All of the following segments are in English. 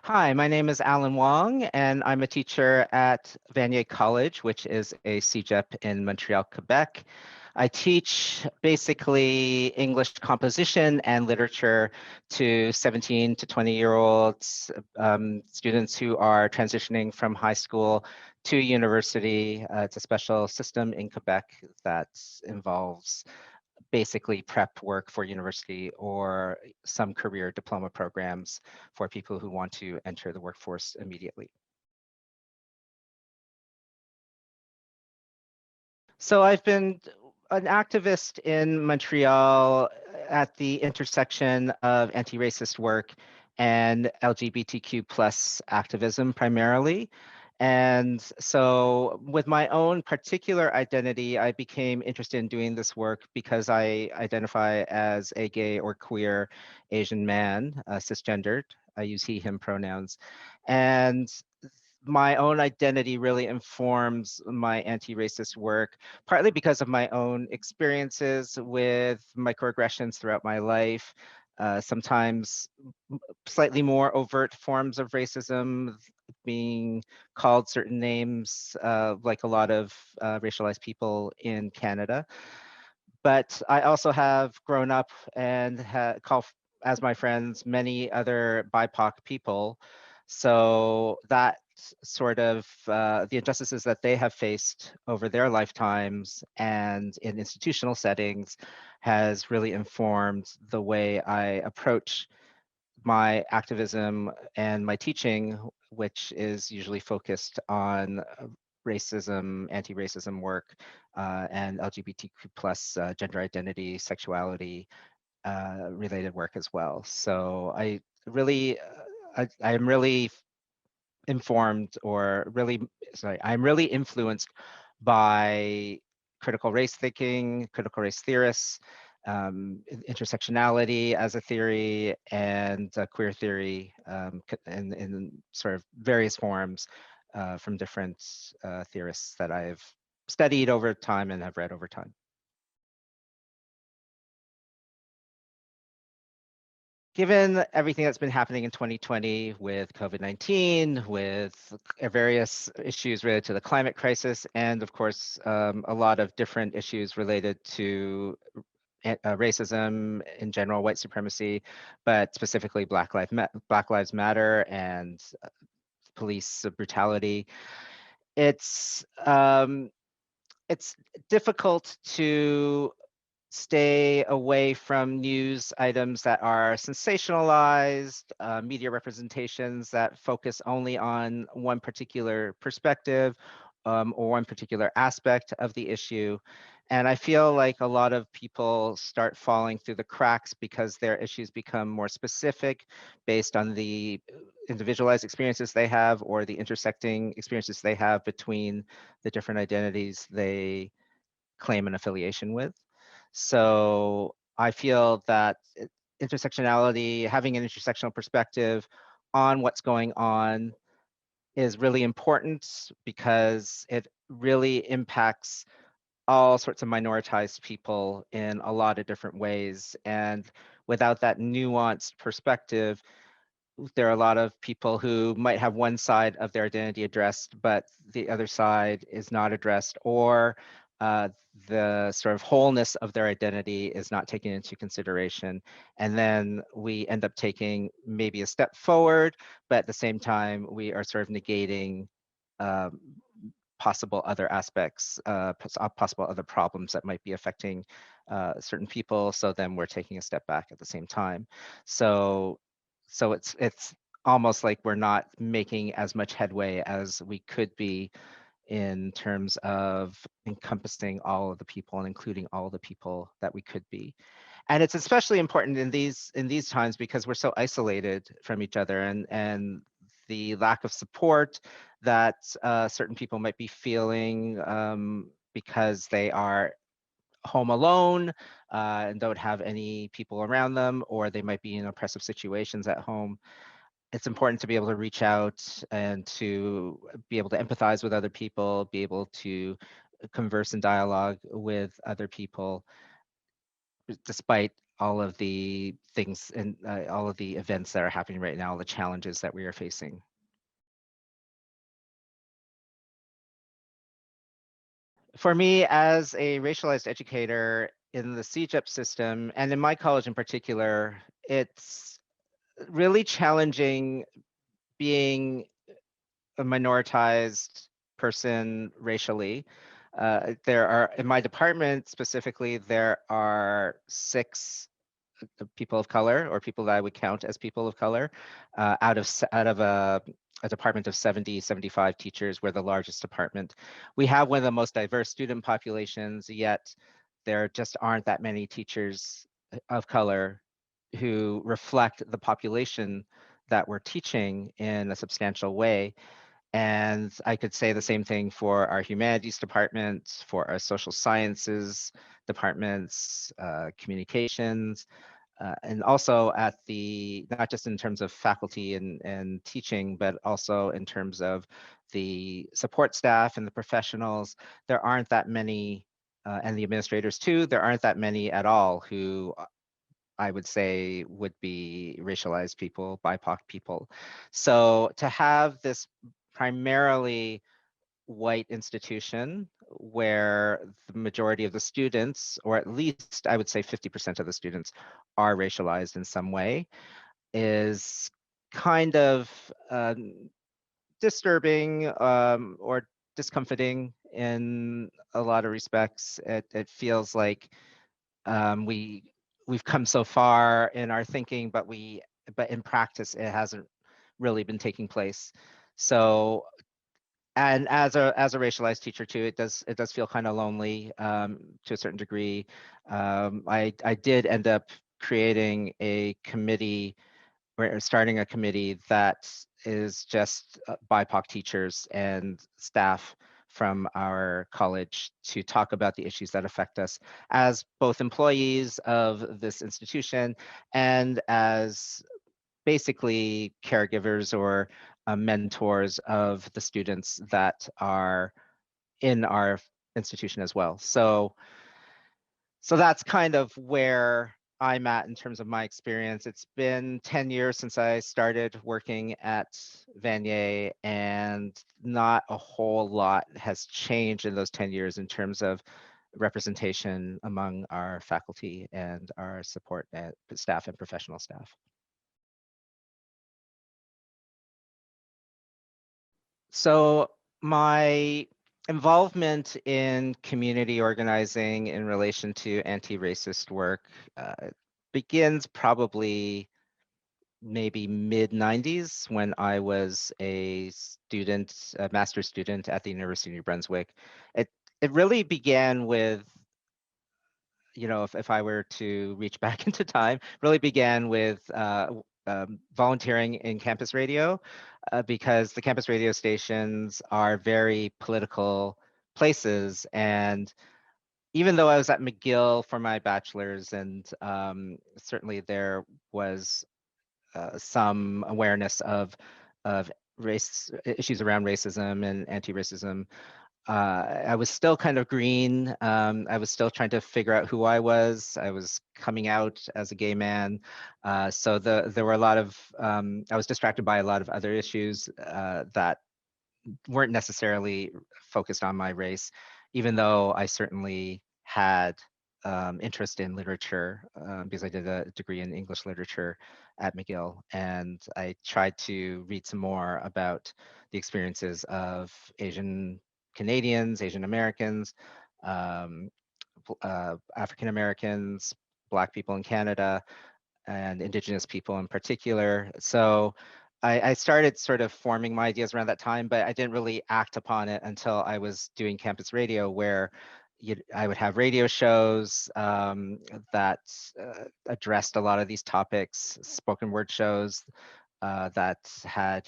Hi, my name is Alan Wong, and I'm a teacher at Vanier College, which is a CEGEP in Montreal, Quebec. I teach basically English composition and literature to 17 to 20-year-olds, students who are transitioning from high school to university. It's a special system in Quebec that involves basically prep work for university or some career diploma programs for people who want to enter the workforce immediately. So I've been an activist in Montreal at the intersection of anti-racist work and LGBTQ plus activism primarily. And so with my own particular identity, I became interested in doing this work because I identify as a gay or queer Asian man, cisgendered. I use he, him pronouns. And my own identity really informs my anti-racist work, partly because of my own experiences with microaggressions throughout my life, sometimes slightly more overt forms of racism, being called certain names, like a lot of racialized people in Canada. But I also have grown up and call as my friends many other BIPOC people. So that sort of the injustices that they have faced over their lifetimes and in institutional settings has really informed the way I approach my activism and my teaching, which is usually focused on racism, anti-racism work, and LGBTQ plus gender identity, sexuality related work as well. So I really, I'm really informed or really, sorry, I'm really influenced by critical race thinking, critical race theorists, intersectionality as a theory, and queer theory in sort of various forms from different theorists that I've studied over time and have read over time. Given everything that's been happening in 2020 with COVID-19, with various issues related to the climate crisis, and of course, a lot of different issues related to racism in general, white supremacy, but specifically Black Lives Matter and police brutality. It's um, it's difficult to stay away from news items that are sensationalized, media representations that focus only on one particular perspective or one particular aspect of the issue. And I feel like a lot of people start falling through the cracks because their issues become more specific based on the individualized experiences they have or the intersecting experiences they have between the different identities they claim an affiliation with. So I feel that intersectionality, having an intersectional perspective on what's going on is really important because it really impacts all sorts of minoritized people in a lot of different ways. And without that nuanced perspective, there are a lot of people who might have one side of their identity addressed, but the other side is not addressed, or uh, the sort of wholeness of their identity is not taken into consideration. And then we end up taking maybe a step forward, but at the same time, we are sort of negating um, possible other aspects, possible other problems that might be affecting certain people. So then we're taking a step back at the same time. So it's almost like we're not making as much headway as we could be in terms of encompassing all of the people and including all the people that we could be. And it's especially important in these times because we're so isolated from each other, and the lack of support that certain people might be feeling because they are home alone and don't have any people around them, or they might be in oppressive situations at home. It's important to be able to reach out and to be able to empathize with other people, be able to converse and dialogue with other people despite all of the things and all of the events that are happening right now, the challenges that we are facing. For me, as a racialized educator in the CEGEP system, and in my college in particular, it's really challenging being a minoritized person racially. There are, in my department specifically, there are 6 people of color, or people that I would count as people of color, out of a department of 70, 75 teachers. We're the largest department. We have one of the most diverse student populations, yet there just aren't that many teachers of color who reflect the population that we're teaching in a substantial way. And I could say the same thing for our humanities department, for our social sciences departments, communications, and also at the, not just in terms of faculty and teaching, but also in terms of the support staff and the professionals. There aren't that many, and the administrators too, there aren't that many at all who I would say would be racialized people, BIPOC people. So to have this primarily white institution where the majority of the students, or at least I would say 50% of the students, are racialized in some way, is kind of disturbing, or discomforting in a lot of respects. It feels like we've come so far in our thinking, but in practice it hasn't really been taking place. So, and as a racialized teacher too, it does feel kind of lonely, to a certain degree. I did end up creating a committee, or starting a committee that is just BIPOC teachers and staff from our college to talk about the issues that affect us as both employees of this institution and as basically caregivers or mentors of the students that are in our institution as well. So that's kind of where I'm at in terms of my experience. It's been 10 years since I started working at Vanier, and not a whole lot has changed in those 10 years in terms of representation among our faculty and our support staff and professional staff. So my involvement in community organizing in relation to anti-racist work begins probably maybe mid 90s, when I was a student, a master's student at the University of New Brunswick. It it really began with, if I were to reach back into time, really began with volunteering in campus radio, because the campus radio stations are very political places. And even though I was at McGill for my bachelor's, and certainly there was some awareness of race issues around racism and anti-racism, I was still kind of green. I was still trying to figure out who I was. I was coming out as a gay man. So there were a lot of, I was distracted by a lot of other issues that weren't necessarily focused on my race, even though I certainly had interest in literature, because I did a degree in English literature at McGill, and I tried to read some more about the experiences of Asian Canadians, Asian Americans, um, African Americans, Black people in Canada, and Indigenous people in particular. So I started sort of forming my ideas around that time, but I didn't really act upon it until I was doing campus radio, where I would have radio shows that addressed a lot of these topics, spoken word shows that had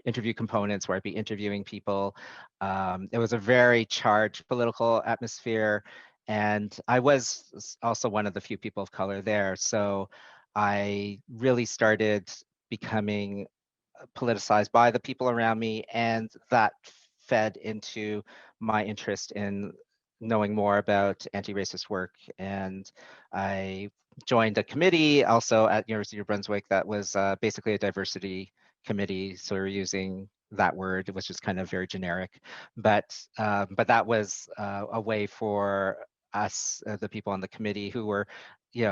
interview components where I'd be interviewing people. It was a very charged political atmosphere, and I was also one of the few people of color there. So I really started becoming politicized by the people around me, and that fed into my interest in knowing more about anti-racist work. And I joined a committee also at University of Brunswick that was basically a diversity committee. So we were using that word, which is kind of very generic, but that was a way for us, the people on the committee, who were,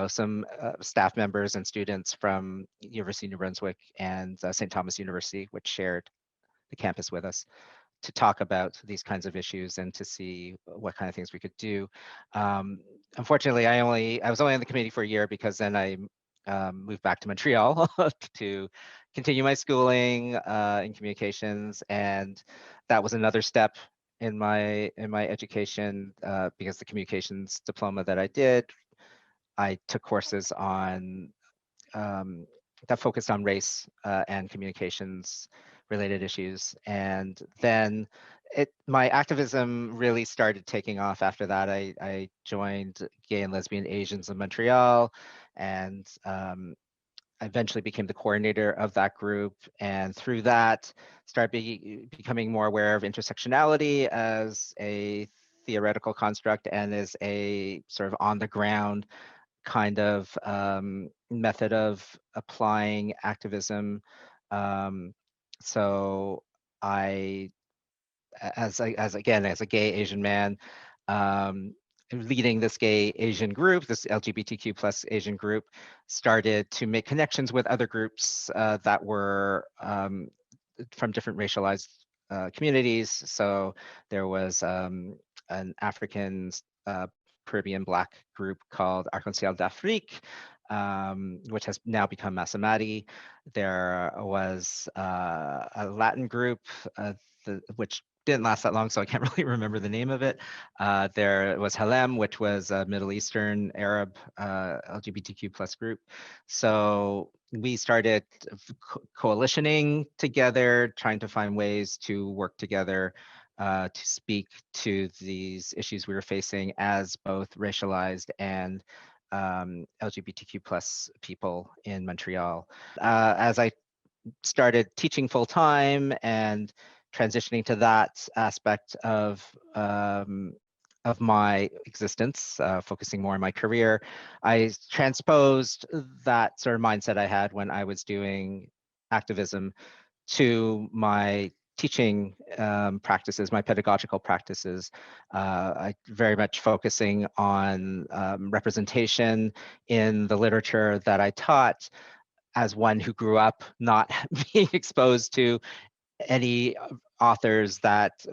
some staff members and students from University of New Brunswick and St. Thomas University, which shared the campus with us, to talk about these kinds of issues and to see what kind of things we could do. Um, Unfortunately, I was only on the committee for a year, because then I moved back to Montreal to continue my schooling in communications, and that was another step in my education, because the communications diploma that I did, I took courses on um, that focused on race and communications related issues. And then my activism really started taking off after that. I joined Gay and Lesbian Asians of Montreal, and I eventually became the coordinator of that group. And through that, started becoming more aware of intersectionality as a theoretical construct and as a sort of on the ground kind of method of applying activism. Um, so I, as a gay Asian man, um, leading this gay Asian group, this LGBTQ plus Asian group, started to make connections with other groups that were from different racialized communities. So there was an African uh, Caribbean Black group called Arc-en-Ciel d'Afrique, which has now become Masamati. There was a Latin group, which didn't last that long, so I can't really remember the name of it. There was Halem, which was a Middle Eastern Arab LGBTQ plus group. So we started coalitioning together, trying to find ways to work together to speak to these issues we were facing as both racialized and LGBTQ plus people in Montreal. As I started teaching full time and transitioning to that aspect of my existence, focusing more on my career, I transposed that sort of mindset I had when I was doing activism to my teaching practices, my pedagogical practices. I very much focusing on representation in the literature that I taught, as one who grew up not being exposed to any authors that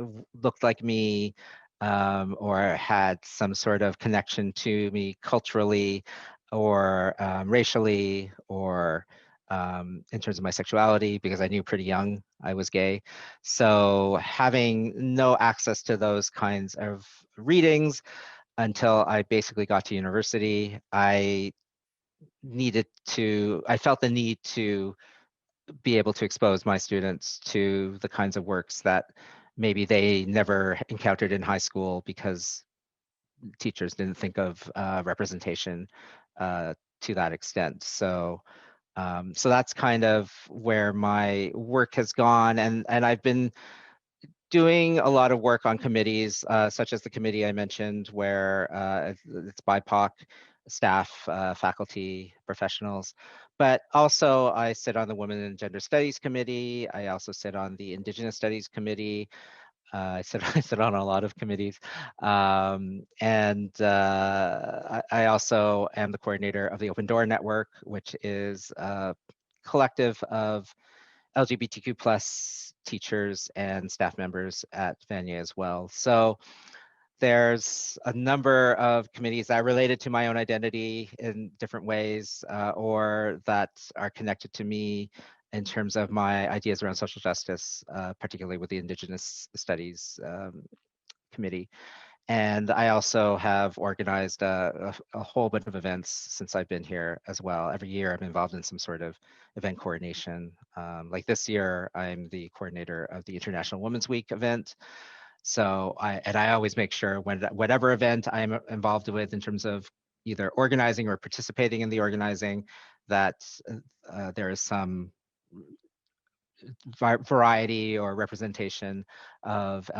looked like me, or had some sort of connection to me culturally or racially, or in terms of my sexuality, because I knew pretty young I was gay. So having no access to those kinds of readings until I basically got to university, I felt the need to be able to expose my students to the kinds of works that maybe they never encountered in high school, because teachers didn't think of representation to that extent. So that's kind of where my work has gone, and I've been doing a lot of work on committees, such as the committee I mentioned, where it's BIPOC staff, faculty, professionals. But also I sit on the Women and Gender Studies Committee. I also sit on the Indigenous Studies Committee. I sit on a lot of committees. I also am the coordinator of the Open Door Network, which is a collective of LGBTQ plus teachers and staff members at Vanier as well. So there's a number of committees that are related to my own identity in different ways, or that are connected to me in terms of my ideas around social justice, particularly with the Indigenous Studies Committee. And I also have organized a whole bunch of events since I've been here as well. Every year I'm involved in some sort of event coordination. Like this year, I'm the coordinator of the International Women's Week event. So I always make sure whatever event I'm involved with in terms of either organizing or participating in the organizing, that there is some variety or representation of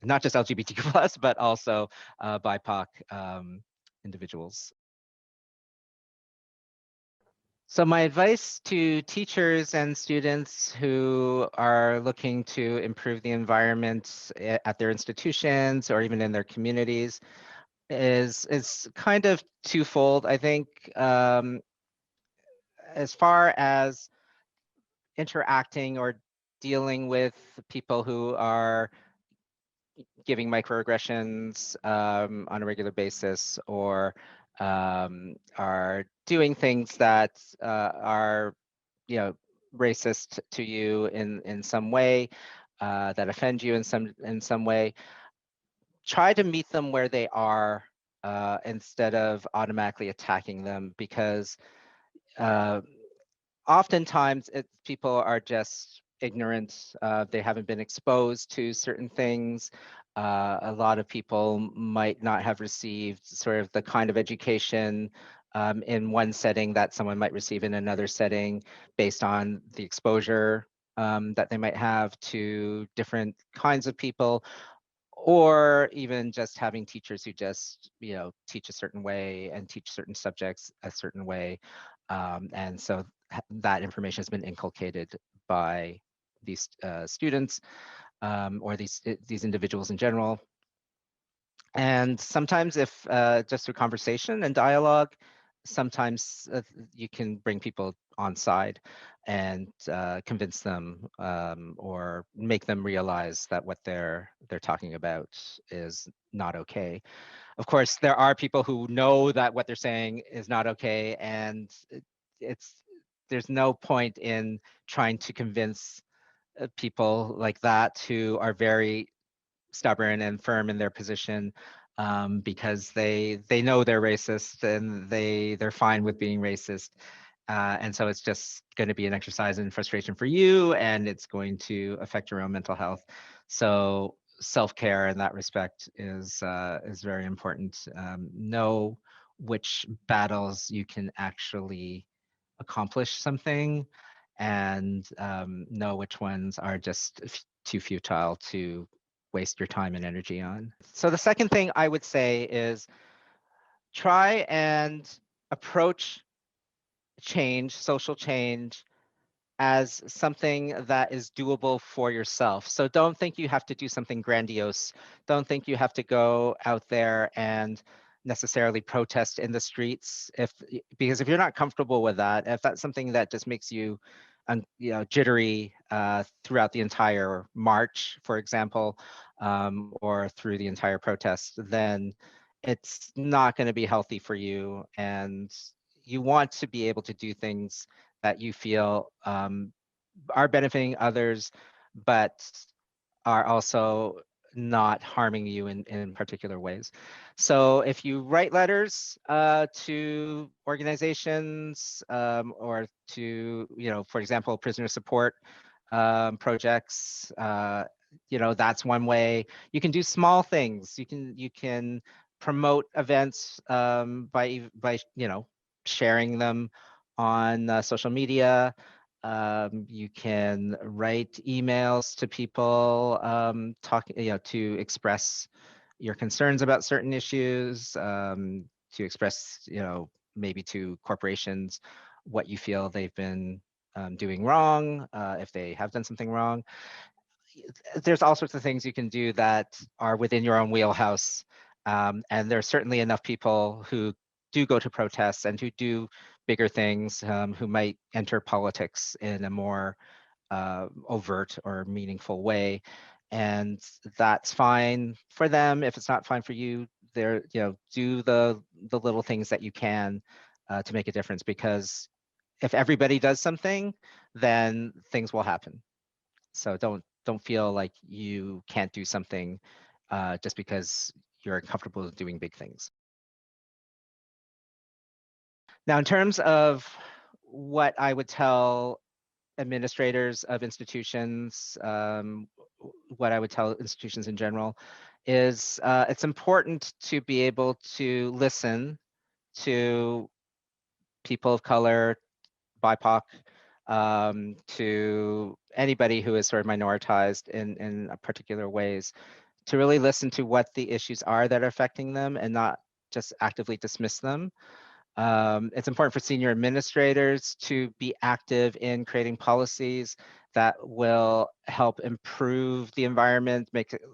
not just LGBTQ plus, but also BIPOC individuals. So my advice to teachers and students who are looking to improve the environment at their institutions or even in their communities is kind of twofold. I think as far as interacting or dealing with people who are giving microaggressions on a regular basis or are doing things that are, you know, racist to you in some way, that offend you in some way, try to meet them where they are instead of automatically attacking them, because uh, oftentimes people are just ignorant. They haven't been exposed to certain things. A lot of people might not have received sort of the kind of education in one setting that someone might receive in another setting based on the exposure that they might have to different kinds of people, or even just having teachers who just, you know, teach a certain way and teach certain subjects a certain way. And so that information has been inculcated by these students or these individuals in general. And sometimes if just through conversation and dialogue, sometimes you can bring people on side and convince them or make them realize that what they're talking about is not okay. Of course, there are people who know that what they're saying is not okay, and it's there's no point in trying to convince people like that who are very stubborn and firm in their position, because they know they're racist and they're fine with being racist. And so it's just going to be an exercise in frustration for you, and it's going to affect your own mental health. So self-care in that respect is very important. Know which battles you can actually accomplish something, and know which ones are just too futile to waste your time and energy on. So the second thing I would say is try and approach change, social change, as something that is doable for yourself. So don't think you have to do something grandiose. Don't think you have to go out there and necessarily protest in the streets, because if you're not comfortable with that, if that's something that just makes you you know, jittery throughout the entire march, for example, or through the entire protest, then it's not going to be healthy for you. And you want to be able to do things that you feel are benefiting others, but are also not harming you in particular ways. So if you write letters to organizations or to, you know, for example, prisoner support projects, you know, that's one way. You can do small things. You can promote events by you know, sharing them on social media. You can write emails to people, you know, to express your concerns about certain issues, to express, you know, maybe to corporations what you feel they've been doing wrong, if they have done something wrong. There's all sorts of things you can do that are within your own wheelhouse. And there's certainly enough people who do go to protests and who do bigger things, who might enter politics in a more overt or meaningful way. And that's fine for them. If it's not fine for you, there, you know, do the little things that you can to make a difference, because if everybody does something, then things will happen. So don't feel like you can't do something just because you're comfortable doing big things. Now, in terms of what I would tell administrators of institutions, what I would tell institutions in general, is it's important to be able to listen to people of color, BIPOC, to anybody who is sort of minoritized in particular ways, to really listen to what the issues are that are affecting them and not just actively dismiss them. It's important for senior administrators to be active in creating policies that will help improve the environment,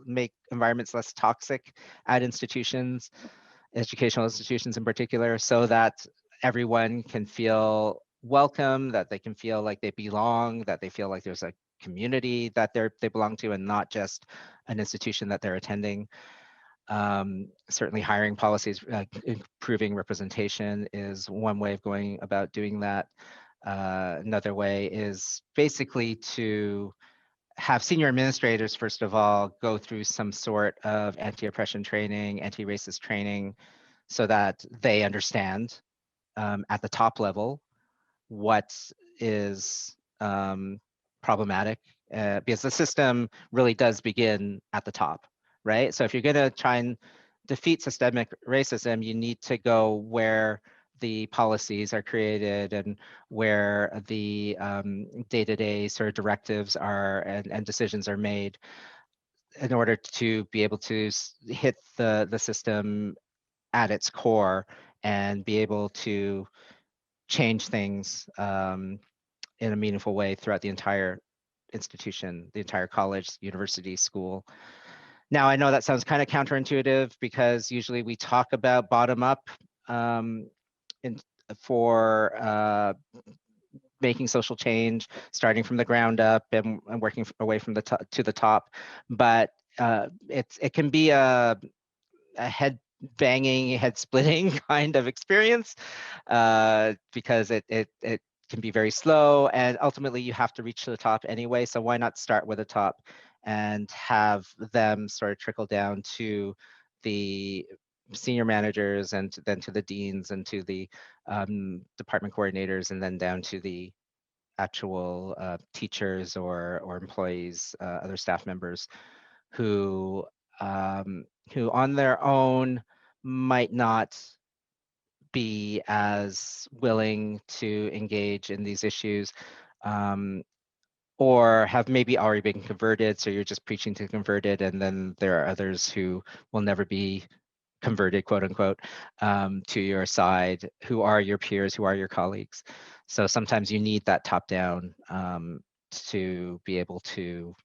make environments less toxic at institutions, educational institutions in particular, so that everyone can feel welcome, that they can feel like they belong, that they feel like there's a community that they belong to, and not just an institution that they're attending. Certainly hiring policies, improving representation is one way of going about doing that. Another way is basically to have senior administrators, first of all, go through some sort of anti-oppression training, anti-racist training, so that they understand at the top level what is problematic, because the system really does begin at the top, right? So if you're going to try and defeat systemic racism, you need to go where the policies are created and where the day-to-day sort of directives are and decisions are made in order to be able to hit the system at its core and be able to change things in a meaningful way throughout the entire institution, the entire college, university, school. Now, I know that sounds kind of counterintuitive because usually we talk about bottom up um, in, for making social change, starting from the ground up and working away from the top to the top. But it can be a head banging, head splitting kind of experience because it can be very slow, and ultimately you have to reach to the top anyway. So why not start with the top and have them sort of trickle down to the senior managers and then to the deans and to the department coordinators and then down to the actual teachers or employees, other staff members who who on their own might not be as willing to engage in these issues, or have maybe already been converted. So you're just preaching to converted, and then there are others who will never be converted, quote unquote, to your side, who are your peers, who are your colleagues. So sometimes you need that top down to be able to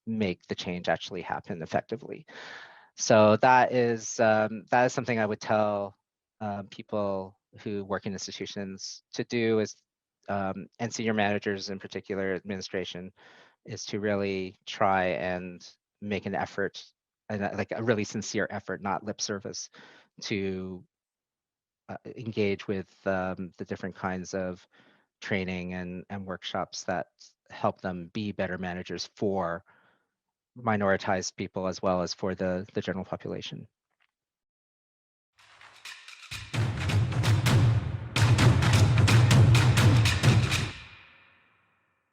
make the change actually happen effectively. So that is something I would tell people who work in institutions to do is, and senior managers in particular, administration, is to really try and make an effort, and like a really sincere effort, not lip service, to engage with the different kinds of training and workshops that help them be better managers for minoritized people as well as for the general population.